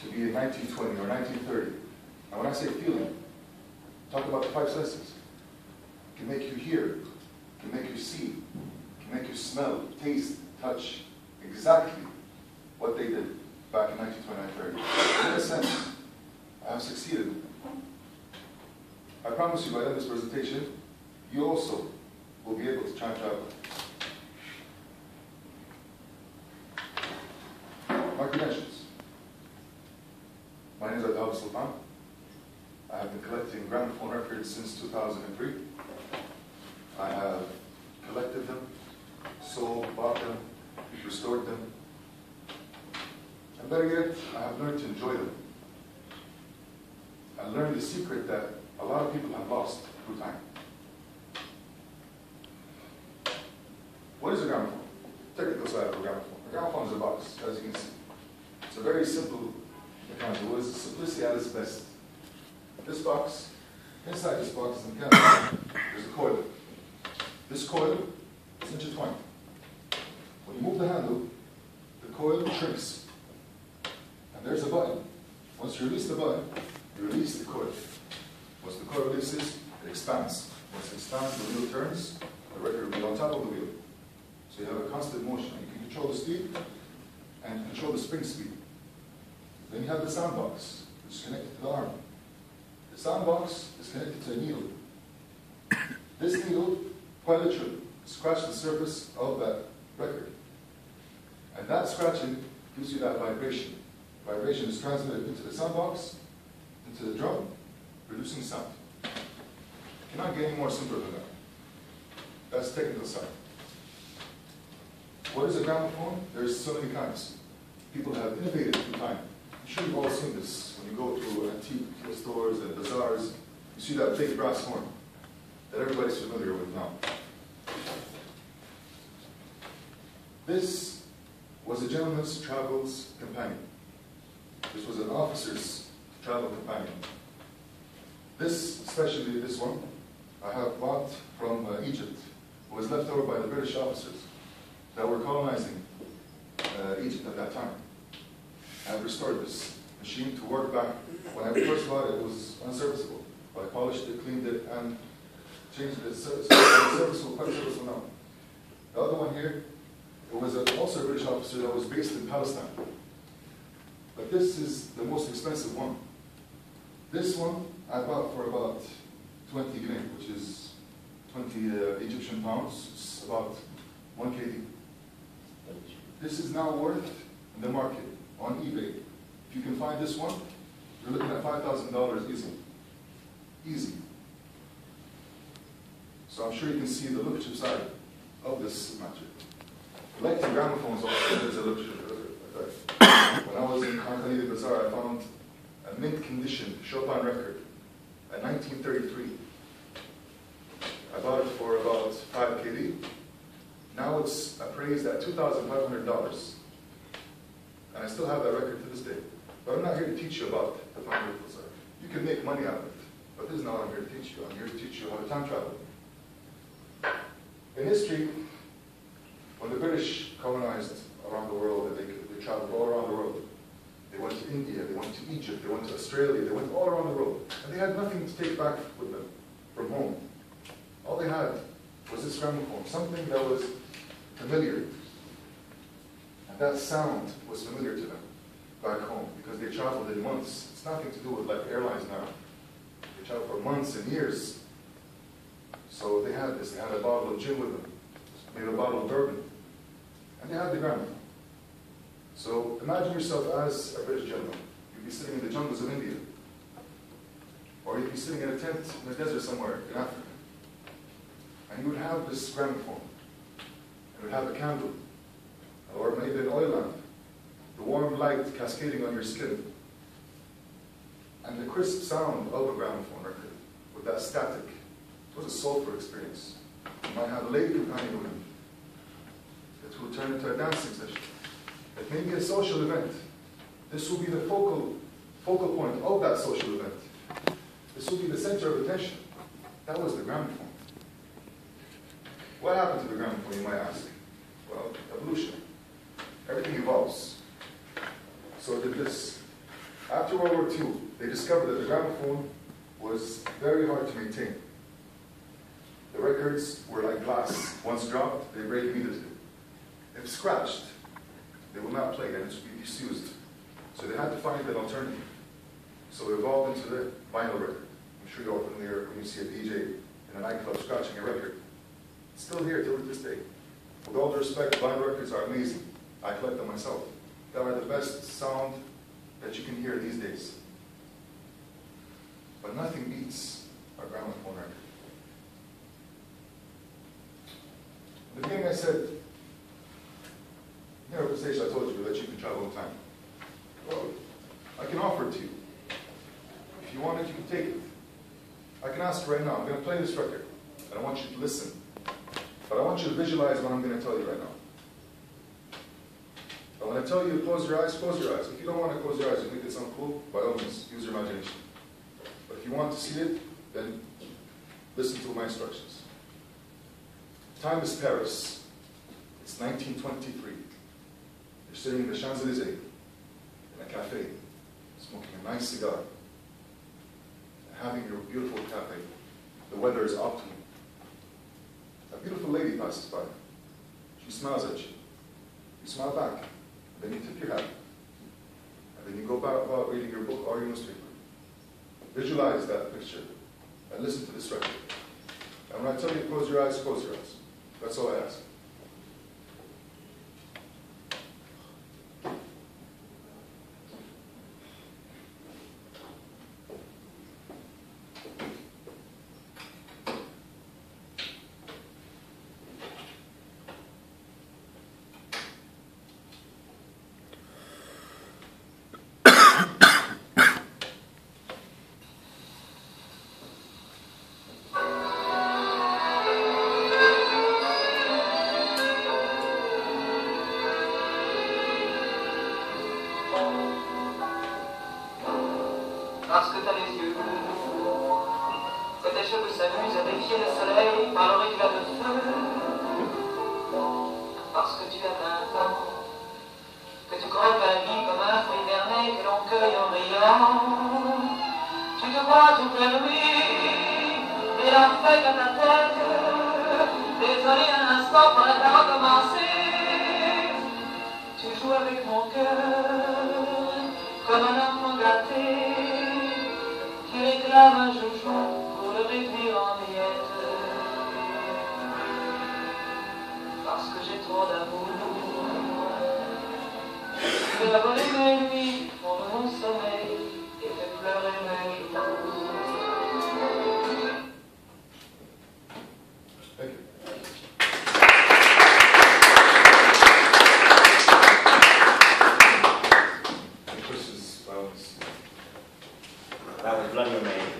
to be in 1920 or 1930. And when I say feeling, talk about the five senses. It can make you hear, it can make you see, it can make you smell, taste, touch, exactly what they did back in 1920, 1930. In a sense, I have succeeded. I promise you by the end of this presentation, you also will be able to time travel. My credentials. My name is Abdul Sultan. I have been collecting gramophone records since 2003. I have collected them, sold, bought them, restored them. And better yet, I have learned to enjoy them. I learned the secret that a lot of people have lost through time. What is a gramophone? Technical side of a gramophone. A gramophone is a box, as you can see. It's a very simple mechanical. It's simplicity at its best. This box, inside this box is a mechanical. There's a coil. This coil is intertwined. When you move the handle, the coil shrinks. And there's a button. Once you release the button, you release the coil. Once the coil releases, it expands. Once it expands, the wheel turns, the record will be on top of the wheel. So you have a constant motion. You can control the speed and control the spring speed. Then you have the sound box, which is connected to the arm. The sound box is connected to a needle. This needle, quite literally, scratches the surface of that record. And that scratching gives you that vibration. Vibration is transmitted into the sound box, into the drum, producing sound. Cannot get any more simpler than that. That's the technical side. What is a gramophone? There's so many kinds. People have innovated through time. I'm sure you've all seen this when you go to antique stores and bazaars. You see that big brass horn that everybody's familiar with now. This was a gentleman's travels companion. This was an officer's travel companion. This, especially this one, I have bought from Egypt. It was left over by the British officers that were colonizing Egypt at that time. I have restored this machine to work back. When I first bought it, it was unserviceable. But I polished it, cleaned it, and changed it. It's serviceable, quite serviceable now. The other one here, it was also a British officer that was based in Palestine. But this is the most expensive one. This one I bought for about 20 guinea, which is 20 Egyptian pounds. It's about 1 kg. This is now worth in the market on eBay. If you can find this one, you're looking at $5,000 easy. Easy. So I'm sure you can see the lucrative side of this matter. Collecting gramophones also is a lucrative effect. When I was in Khan Bazaar, I found a mint condition Chopin record at 1933. I bought it for about 5 kg. Now it's appraised at $2,500. And I still have that record to this day. But I'm not here to teach you about the fine miracles. You can make money out of it. But this is not what I'm here to teach you. I'm here to teach you how to time travel. In history, when the British colonized around the world, and they traveled all around the world. They went to India, they went to Egypt, they went to Australia, they went all around the world. And they had nothing to take back with them from home. All they had was this gramophone, something that was familiar. And that sound was familiar to them back home because they traveled in months. It's nothing to do with like airlines now. They traveled for months and years. So they had this. They had a bottle of gin with them, maybe a bottle of bourbon. And they had the gramophone. So imagine yourself as a British gentleman. You'd be sitting in the jungles of India. Or you'd be sitting in a tent in the desert somewhere in Africa. And you would have this gramophone. It would have a candle. Or maybe an oil lamp. The warm light cascading on your skin. And the crisp sound of a gramophone record with that static. It was a soulful experience. You might have a lady companion with you. It will turn into a dancing session. It may be a social event. This will be the focal point of that social event. This will be the center of attention. That was the gramophone. What happened to the gramophone, you might ask? Well, evolution. Everything evolves. So did this. After World War II, they discovered that the gramophone was very hard to maintain. The records were like glass. Once dropped, they break immediately. If scratched, they will not play, and it would be disused. So they had to find an alternative. So they evolved into the vinyl record. I'm sure you're all familiar when you see a DJ in a nightclub scratching a record. It's still here till this day. With all due respect, vinyl records are amazing. I collect them myself. They are the best sound that you can hear these days. But nothing beats a gramophone record. In the beginning I said, you know, the station I told you that you can travel in time. Well, I can offer it to you. If you want it, you can take it. I can ask right now, I'm going to play this record, and I want you to listen. But I want you to visualize what I'm going to tell you right now. And when I tell you to close your eyes, close your eyes. If you don't want to close your eyes and think it sounds cool, by all means, use your imagination. But if you want to see it, then listen to my instructions. Time is Paris. It's 1923. You're sitting in the Champs-Élysées, in a cafe, smoking a nice cigar, having your beautiful cafe. The weather is optimal. A beautiful lady passes by. She smiles at you. You smile back. Then you tip your hat. And then you go about reading your book or your newspaper. Visualize that picture and listen to this record. And when I tell you to close your eyes, close your eyes. That's all I ask. Parce que t'as les yeux, que tes cheveux s'amusent à défier le soleil par leur éclat de feu, parce que tu as 20 ans, que tu croques la vie comme un fruit berné que l'on cueille en riant, tu te vois tout permis, et la feuille à ta tête, désolé un instant, faudrait pas recommencer, tu joues avec mon cœur, comme un enfant gâté, qui réclame un joujou pour le réduire en miettes. Parce que j'ai trop d'amour. Tu as volé mes nuits, font de mon sommeil, et fait pleurer mes jours. Thank you. Any questions, violence? That was bloody amazing.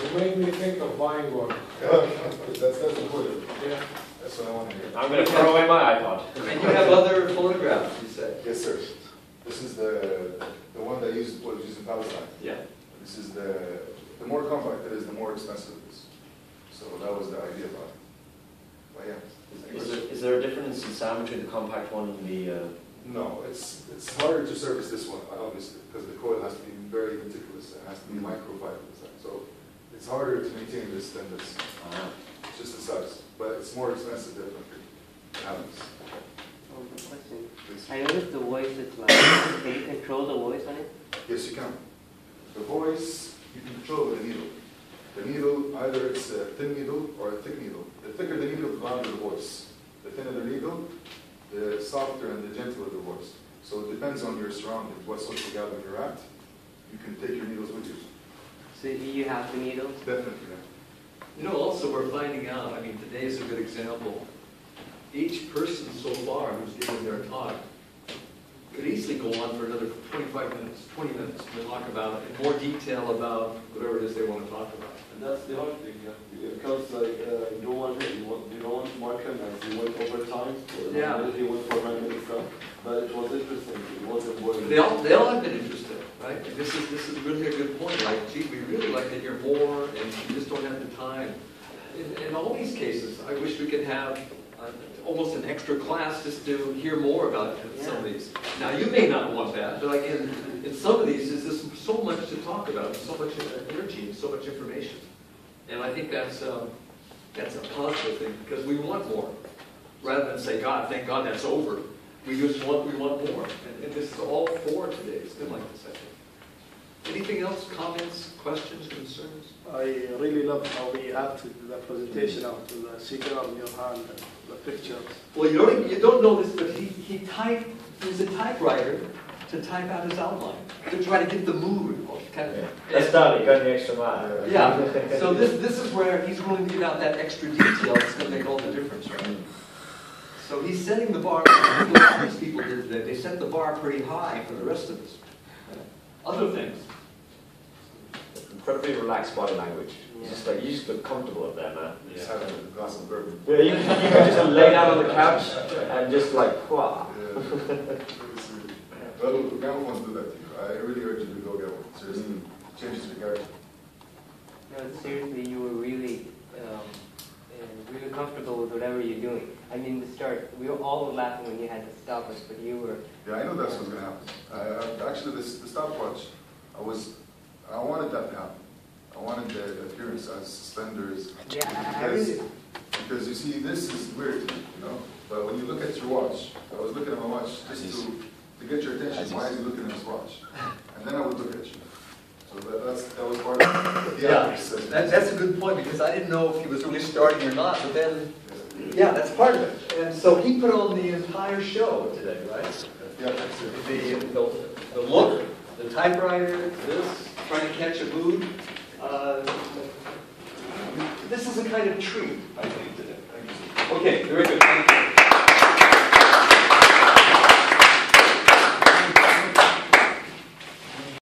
It made me think of buying one. That's important. Yeah. That's what I want to hear. I'm going to throw away my iPod. And you have other photographs, you said? Yes, sir. This is the one that was used in Palestine. Yeah. This is the more compact it is, the more expensive it is. So that was the idea about it. But yeah. Is there a difference in sound between the compact one and the... No, it's harder to service this one, obviously, because the coil has to be very meticulous. It has to be microfiber. So it's harder to maintain this than this. It's just the size. But it's more expensive, definitely. It happens. Question. Please. I noticed the voice is like, can you control the voice on it? Yes, you can. The voice, you can control with the needle. The needle, either it's a thin needle or a thick needle. The thicker the needle, the louder the voice. The thinner the needle, the softer and the gentler the voice. So it depends on your surroundings, what social gathering you're at. You can take your needles with you. So you have the needles? Definitely, yeah. You know, also we're finding out, I mean, today is a good example. Each person so far who's given their talk could easily go on for another 25 minutes, 20 minutes to talk about, in more detail about whatever it is they want to talk about. And that's the hard thing, yeah. Because you don't want to mark them as you went over time. Yeah. You went for 9 minutes stuff. But it was interesting. It wasn't boring. They all have been interested, right? And this is really a good point. Like, gee, we really like to hear more, and we just don't have the time. In all these cases, I wish we could have almost an extra class just to hear more about some of these. Now, you may not want that, but again, in some of these, there's just so much to talk about, so much energy, so much information. And I think that's a positive thing, because we want more. Rather than say, God, thank God that's over. We want more. And this is all for today. It's been like this, I think. Anything else? Comments, questions, concerns? I really love how he acted the presentation out with the cigar in your hand and the pictures. Well, you don't know this, but he used a typewriter to type out his outline, to try to get the mood. Kind of, That's Dali, got the extra mile. Yeah, so this is where he's willing to give out that extra detail that's going to make all the difference, right? So he's setting the bar, these people did that, they set the bar pretty high for the rest of us. Other things. Incredibly relaxed body language. It's just like, you just look comfortable up there, man. Just having a glass of bourbon. Yeah, you can just lay down on the couch and just like, wow. Well, Gramophones do that to you. I really urge you to go get one. Seriously. Changes your character. No, seriously, you were really, really comfortable with whatever you're doing. I mean, the start, we were all laughing when you had to stop us, but you were... Yeah, I know that's what's going to happen. Actually, the stopwatch, I wanted that to happen. I wanted the appearance as suspenders. Yeah, because you see, this is weird to me, you know? But when you look at your watch, I was looking at my watch just to get your attention. Why is he looking at his watch? And then I would look at you. So that was part of the actors. That's a good point, because I didn't know if he was really starting or not, but then, yeah, that's part of it. And so he put on the entire show today, right? Yeah, that's it. The look, the typewriter, this, trying to catch a mood. This is a kind of treat, I think, today. Okay, very good. Thank you.